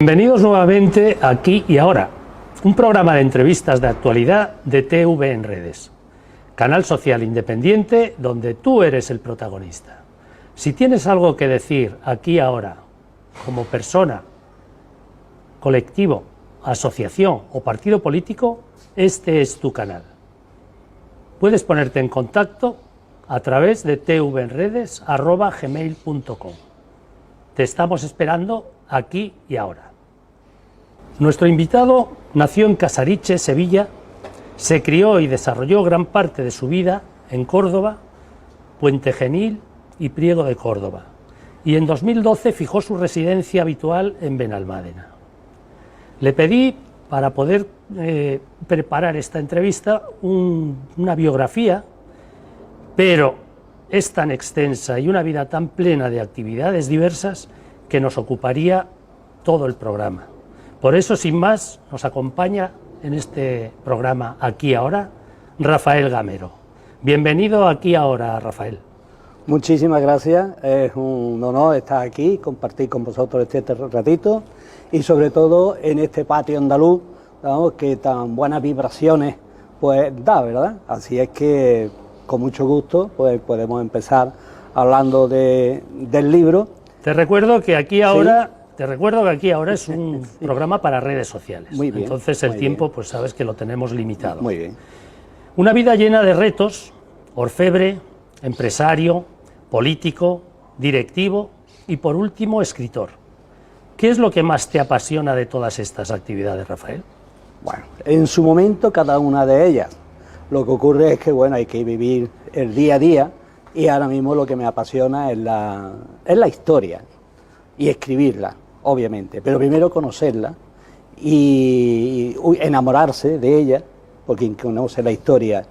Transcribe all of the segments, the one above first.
Bienvenidos nuevamente a Aquí y Ahora, un programa de entrevistas de actualidad de TV en Redes, canal social independiente donde tú eres el protagonista. Si tienes algo que decir aquí y ahora, como persona, colectivo, asociación o partido político, este es tu canal. Puedes ponerte en contacto a través de tvenredes@gmail.com. Te estamos esperando aquí y ahora. Nuestro invitado nació en Casariche, Sevilla, se crió y desarrolló gran parte de su vida en Córdoba, Puente Genil y Priego de Córdoba, y en 2012 fijó su residencia habitual en Benalmádena. Le pedí, para poder preparar esta entrevista, una biografía, pero es tan extensa y una vida tan plena de actividades diversas que nos ocuparía todo el programa. Por eso, sin más, nos acompaña en este programa Aquí Ahora Rafael Gamero. Bienvenido Aquí Ahora, Rafael. Muchísimas gracias, es un honor estar aquí, compartir con vosotros este ratito y sobre todo en este patio andaluz, ¿no?, que tan buenas vibraciones pues da, ¿verdad? Así es que con mucho gusto pues podemos empezar hablando del libro. Te recuerdo que Aquí Ahora... ¿Sí? Te recuerdo que Aquí Ahora es un programa para redes sociales. Muy bien, entonces el tiempo, pues sabes que lo tenemos limitado. Muy bien. Una vida llena de retos, orfebre, empresario, político, directivo y por último escritor. ¿Qué es lo que más te apasiona de todas estas actividades, Rafael? Bueno, en su momento cada una de ellas. Lo que ocurre es que bueno, hay que vivir el día a día y ahora mismo lo que me apasiona es la historia y escribirla, obviamente, pero primero conocerla y enamorarse de ella, porque quien conoce la historia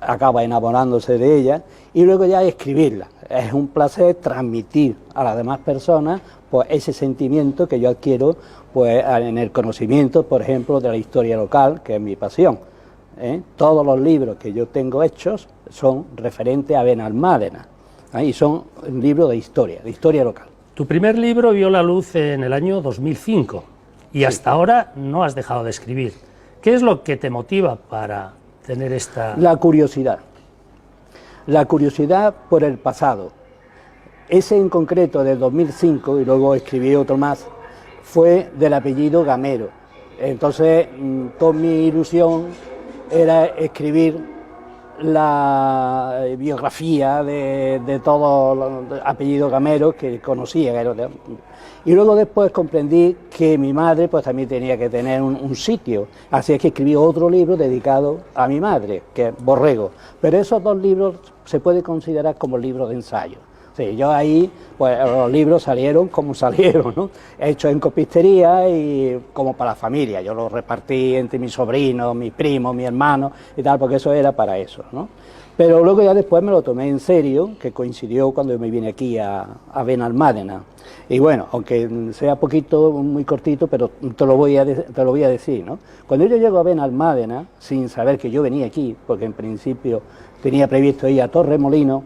acaba enamorándose de ella, y luego ya escribirla. Es un placer transmitir a las demás personas pues ese sentimiento que yo adquiero pues en el conocimiento, por ejemplo, de la historia local, que es mi pasión. Todos los libros que yo tengo hechos son referentes a Benalmádena, y son libros de historia local. Tu primer libro vio la luz en el año 2005 y hasta ahora no has dejado de escribir. ¿Qué es lo que te motiva para tener esta...? La curiosidad por el pasado. Ese en concreto del 2005, y luego escribí otro más, fue del apellido Gamero. Entonces, toda mi ilusión era escribir la biografía de todos los apellidos Gamero que conocía. Y luego después comprendí que mi madre pues también tenía que tener un sitio, así es que escribí otro libro dedicado a mi madre, que es Borrego. Pero esos dos libros se pueden considerar como libros de ensayo. Sí, yo ahí, pues los libros salieron como salieron, ¿no? Hechos en copistería y como para la familia. Yo los repartí entre mis sobrinos, mis primos, mis hermanos y tal, porque eso era para eso, ¿no? Pero luego ya después me lo tomé en serio, que coincidió cuando me vine aquí a Benalmádena. Y bueno, aunque sea poquito, muy cortito, pero te lo voy a decir, ¿no? Cuando yo llego a Benalmádena, sin saber que yo venía aquí, porque en principio tenía previsto ir a Torremolinos,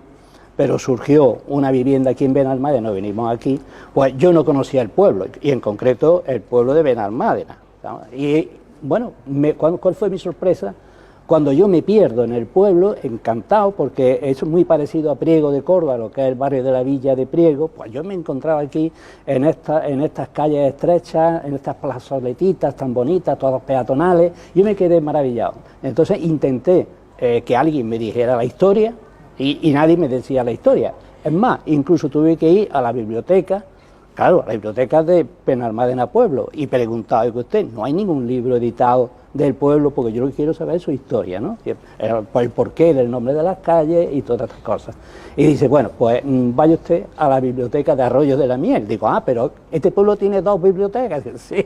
pero surgió una vivienda aquí en Benalmádena, venimos aquí, pues yo no conocía el pueblo, y en concreto el pueblo de Benalmádena, ¿no? Y bueno, ¿cuál fue mi sorpresa? Cuando yo me pierdo en el pueblo, encantado, porque es muy parecido a Priego de Córdoba, lo que es el barrio de la Villa de Priego, pues yo me encontraba aquí en estas calles estrechas, en estas plazoletitas tan bonitas, todas peatonales, yo me quedé maravillado. Entonces intenté que alguien me dijera la historia, y nadie me decía la historia. Es más, incluso tuve que ir a la biblioteca, claro, a la biblioteca de Benalmádena Pueblo, y preguntaba, oiga usted, no hay ningún libro editado del pueblo, porque yo quiero saber su historia, ¿no? El porqué del nombre de las calles y todas estas cosas. Y dice, bueno, pues vaya usted a la biblioteca de Arroyo de la Miel. Digo, pero este pueblo tiene dos bibliotecas. Digo, sí.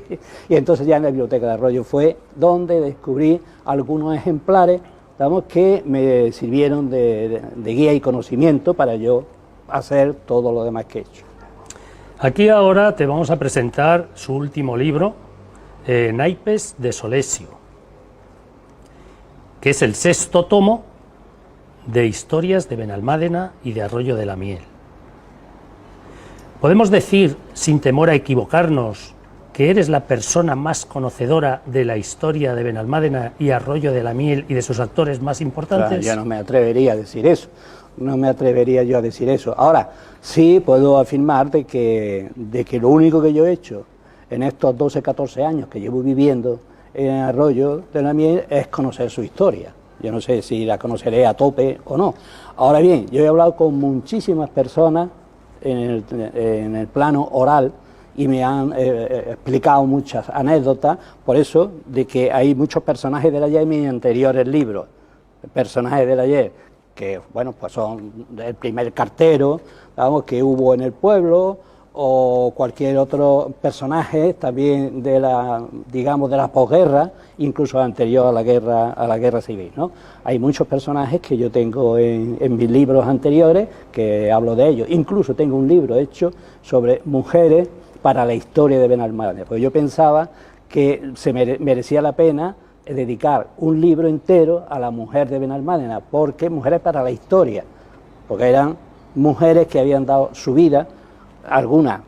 Y entonces ya en la biblioteca de Arroyo fue donde descubrí algunos ejemplares, digamos, que me sirvieron de guía y conocimiento para yo hacer todo lo demás que he hecho. Aquí ahora te vamos a presentar su último libro, Naipes de Solesio, que es el 6º tomo de historias de Benalmádena y de Arroyo de la Miel. Podemos decir, sin temor a equivocarnos, que eres la persona más conocedora de la historia de Benalmádena y Arroyo de la Miel y de sus actores más importantes? Claro, yo no me atrevería a decir eso, no me atrevería yo a decir eso. Ahora, sí puedo afirmar de que lo único que yo he hecho en estos 12, 14 años que llevo viviendo en Arroyo de la Miel es conocer su historia. Yo no sé si la conoceré a tope o no. Ahora bien, yo he hablado con muchísimas personas en el plano oral y me han explicado muchas anécdotas, por eso de que hay muchos personajes del ayer en mis anteriores libros. Personajes del ayer que, bueno, pues son el primer cartero, vamos, que hubo en el pueblo, o cualquier otro personaje también de la, digamos, de la posguerra, incluso anterior a la guerra civil, ¿no? Hay muchos personajes que yo tengo en mis libros anteriores que hablo de ellos. Incluso tengo un libro hecho sobre mujeres para la historia de Benalmádena, porque yo pensaba que se merecía la pena dedicar un libro entero a la mujer de Benalmádena, porque mujeres para la historia, porque eran mujeres que habían dado su vida, algunas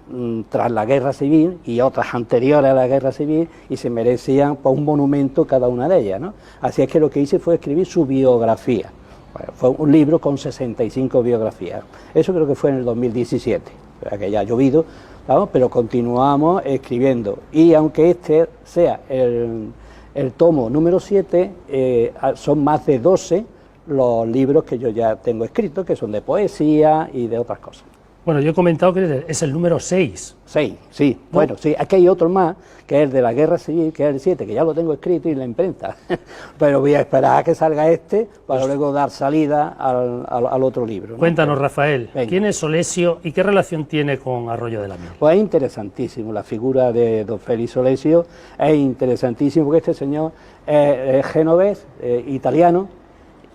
tras la guerra civil y otras anteriores a la guerra civil, y se merecían pues, un monumento cada una de ellas, ¿no? Así es que lo que hice fue escribir su biografía. Bueno, fue un libro con 65 biografías. Eso creo que fue en el 2017, que ya ha llovido, ¿no? Pero continuamos escribiendo. Y aunque este sea el tomo número 7, son más de 12 los libros que yo ya tengo escritos, que son de poesía y de otras cosas. Bueno, yo he comentado que es el número 6. 6, sí. ¿No? Bueno, sí, aquí hay otro más, que es el de la Guerra Civil, que es el 7, que ya lo tengo escrito y en la imprenta. Pero voy a esperar a que salga este para luego dar salida al otro libro, ¿no? Cuéntanos, Rafael, venga. ¿Quién es Solesio y qué relación tiene con Arroyo de la Miel? Pues es interesantísimo, la figura de don Félix Solesio es interesantísimo, porque este señor es genovés, italiano,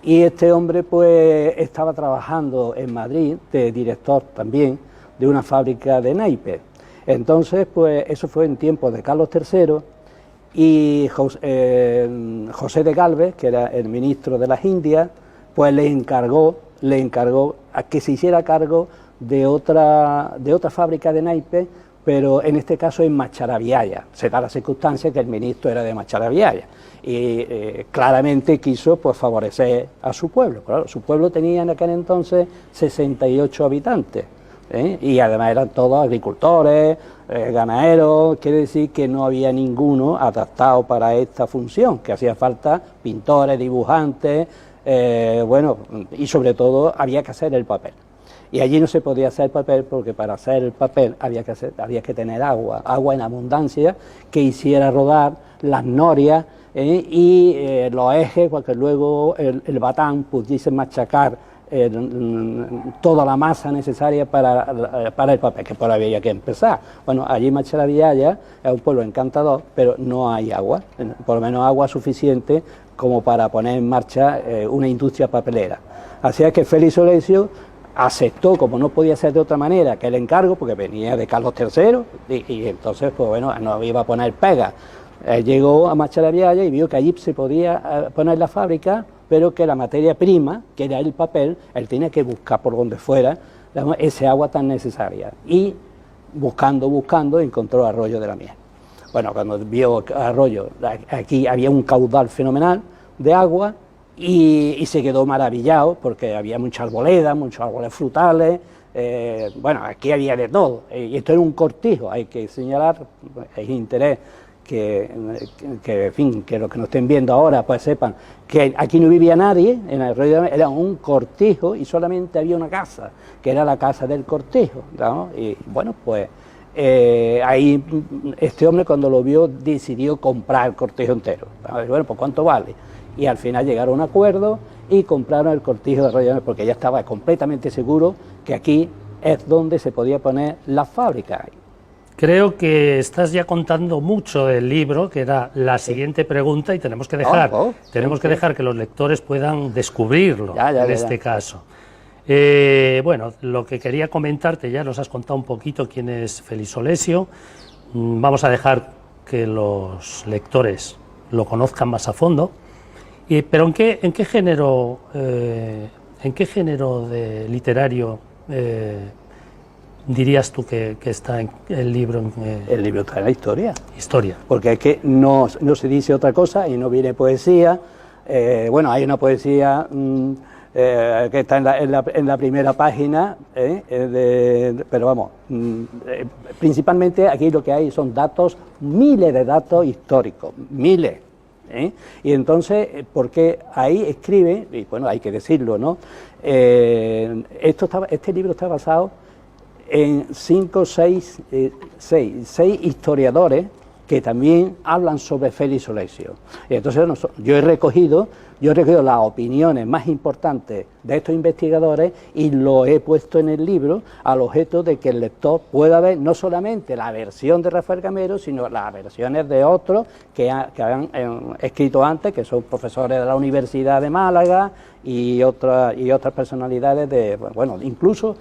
y este hombre pues estaba trabajando en Madrid de director también de una fábrica de naipes. Entonces pues eso fue en tiempos de Carlos III y José de Galvez, que era el ministro de las Indias, pues le encargó a que se hiciera cargo de otra fábrica de naipes, pero en este caso en Macharabiaya. Se da la circunstancia que el ministro era de Macharabiaya y claramente quiso pues favorecer a su pueblo. Claro, su pueblo tenía en aquel entonces 68 habitantes, y además eran todos agricultores, ganaderos. Quiere decir que no había ninguno adaptado para esta función, que hacía falta pintores, dibujantes, bueno, y sobre todo había que hacer el papel. Y allí no se podía hacer papel porque para hacer el papel había que tener agua en abundancia que hiciera rodar las norias y los ejes, porque luego el batán pudiese machacar toda la masa necesaria para el papel, que por ahí había que empezar. Bueno, allí Macharabiaya es un pueblo encantador, pero no hay agua, por lo menos agua suficiente como para poner en marcha una industria papelera. Así es que Félix Solesio aceptó, como no podía ser de otra manera, que el encargo, porque venía de Carlos III, y entonces, pues bueno, no iba a poner pega. Llegó a Macharabiaya y vio que allí se podía poner la fábrica, pero que la materia prima, que era el papel, él tenía que buscar por donde fuera ese agua tan necesaria. Y buscando, encontró Arroyo de la Miel. Bueno, cuando vio Arroyo, aquí había un caudal fenomenal de agua, y se quedó maravillado porque había muchos árboles frutales, bueno, aquí había de todo, y esto era un cortijo. Hay que señalar, es interés que en fin, que los que nos estén viendo ahora pues sepan que aquí no vivía nadie, en el Arroyo de la Miel era un cortijo y solamente había una casa, que era la casa del cortijo, ¿no? Y bueno, pues ahí este hombre cuando lo vio decidió comprar el cortijo entero. Bueno, pues ¿cuánto vale? Y al final llegaron a un acuerdo y compraron el cortijo de Arroyo de la Miel, porque ya estaba completamente seguro que aquí es donde se podía poner la fábrica. Creo que estás ya contando mucho del libro, que era la siguiente pregunta, y tenemos que dejar, dejar que los lectores puedan descubrirlo en este caso. Bueno, lo que quería comentarte, ya nos has contado un poquito quién es Félix Solesio. Vamos a dejar que los lectores lo conozcan más a fondo. Pero ¿en qué género de literario dirías tú que está en el libro? El libro está en la historia. Historia. Porque es que no se dice otra cosa y no viene poesía. Bueno, hay una poesía que está en la primera página, pero vamos, principalmente aquí lo que hay son datos, miles de datos históricos, miles. Y entonces, porque ahí escribe, y bueno, hay que decirlo, ¿no? Este libro está basado en 6 historiadores que también hablan sobre Félix Solesio. Y entonces yo he recogido las opiniones más importantes de estos investigadores y lo he puesto en el libro al objeto de que el lector pueda ver no solamente la versión de Rafael Gamero, sino las versiones de otros que han escrito antes, que son profesores de la Universidad de Málaga y otras personalidades bueno, incluso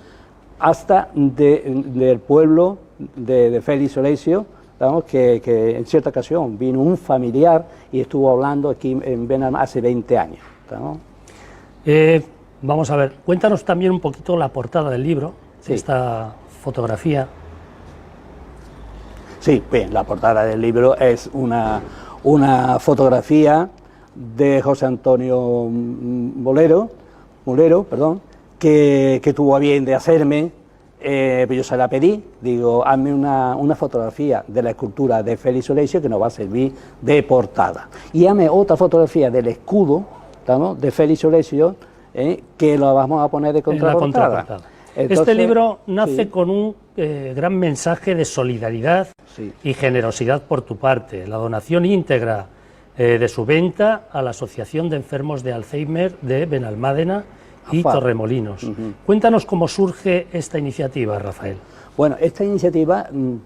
hasta del pueblo de Félix Solesio. Digamos que en cierta ocasión vino un familiar y estuvo hablando aquí en Benalmádena hace 20 años. Vamos a ver, cuéntanos también un poquito la portada del libro, sí. Esta fotografía. Sí, bien, la portada del libro es una fotografía de José Antonio Mulero, que tuvo a bien de hacerme. Yo se la pedí, digo, hazme una fotografía de la escultura de Félix Solesio que nos va a servir de portada. Y hazme otra fotografía del escudo, ¿estamos?, de Félix Solesio, que lo vamos a poner de contraportada. Entonces, este libro nace con un gran mensaje de solidaridad y generosidad por tu parte, la donación íntegra de su venta a la Asociación de Enfermos de Alzheimer de Benalmádena y Torremolinos. Cuéntanos cómo surge esta iniciativa, Rafael. Bueno, esta iniciativa, en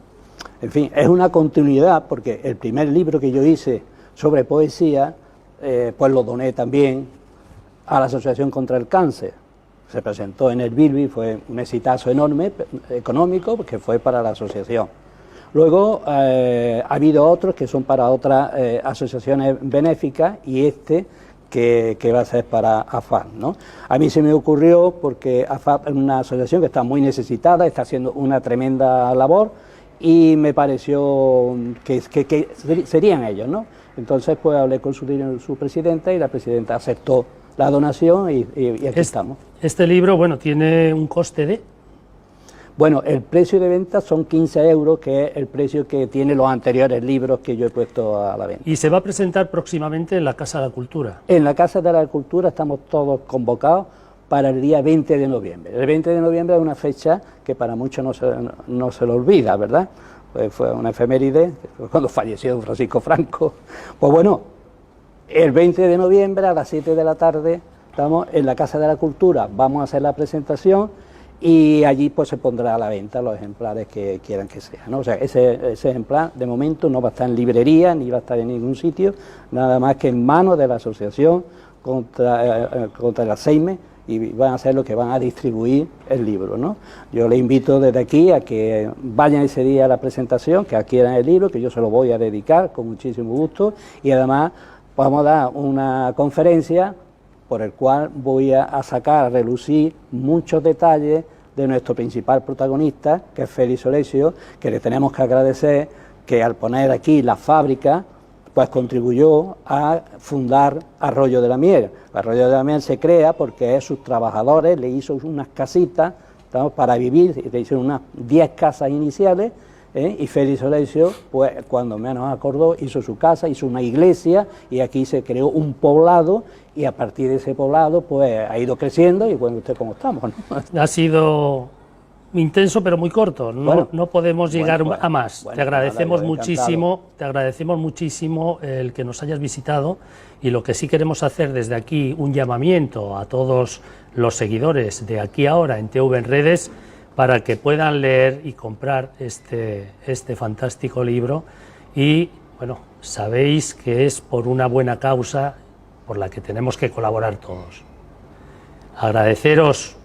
fin, es una continuidad, porque el primer libro que yo hice sobre poesía, pues lo doné también a la Asociación contra el Cáncer. Se presentó en el Bilbi, fue un exitazo enorme, económico, porque fue para la asociación. Luego ha habido otros que son para otras asociaciones benéficas, y que va a ser para AFAD, ¿no? A mí se me ocurrió porque AFAD es una asociación que está muy necesitada, está haciendo una tremenda labor y me pareció que serían ellos, ¿no? Entonces pues hablé con su presidenta y la presidenta aceptó la donación y aquí estamos. Este libro, bueno, tiene un coste de... Bueno, el precio de venta son 15 euros, que es el precio que tienen los anteriores libros que yo he puesto a la venta. ¿Y se va a presentar próximamente en la Casa de la Cultura? En la Casa de la Cultura estamos todos convocados para el día 20 de noviembre. El 20 de noviembre es una fecha que para muchos no se lo olvida, ¿verdad? Pues fue una efeméride, cuando falleció don Francisco Franco. Pues bueno, el 20 de noviembre a las 7 de la tarde estamos en la Casa de la Cultura, vamos a hacer la presentación y allí pues se pondrá a la venta los ejemplares que quieran que sean, ¿no? O sea, ese ejemplar de momento no va a estar en librería ni va a estar en ningún sitio, nada más que en manos de la Asociación contra el Alzheimer, y van a ser los que van a distribuir el libro, ¿no? Yo les invito desde aquí a que vayan ese día a la presentación, que adquieran el libro, que yo se lo voy a dedicar con muchísimo gusto, y además vamos a dar una conferencia por el cual voy a sacar a relucir muchos detalles de nuestro principal protagonista, que es Félix Solesio, que le tenemos que agradecer que al poner aquí la fábrica, pues contribuyó a fundar Arroyo de la Miel. Arroyo de la Miel se crea porque sus trabajadores le hizo unas casitas, ¿estamos?, para vivir, le hicieron unas 10 casas iniciales, y Félix Solesio, pues cuando menos acordó, hizo su casa, hizo una iglesia, y aquí se creó un poblado, y a partir de ese poblado pues ha ido creciendo, y bueno, usted cómo estamos, ¿no? Ha sido intenso pero muy corto, no podemos llegar a más. Te agradecemos muchísimo el que nos hayas visitado, y lo que sí queremos hacer desde aquí, un llamamiento a todos los seguidores de Aquí Ahora en TV en Redes, para que puedan leer y comprar este fantástico libro. Y bueno, sabéis que es por una buena causa por la que tenemos que colaborar todos. Agradeceros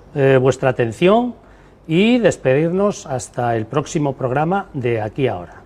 vuestra atención y despedirnos hasta el próximo programa de Aquí Ahora.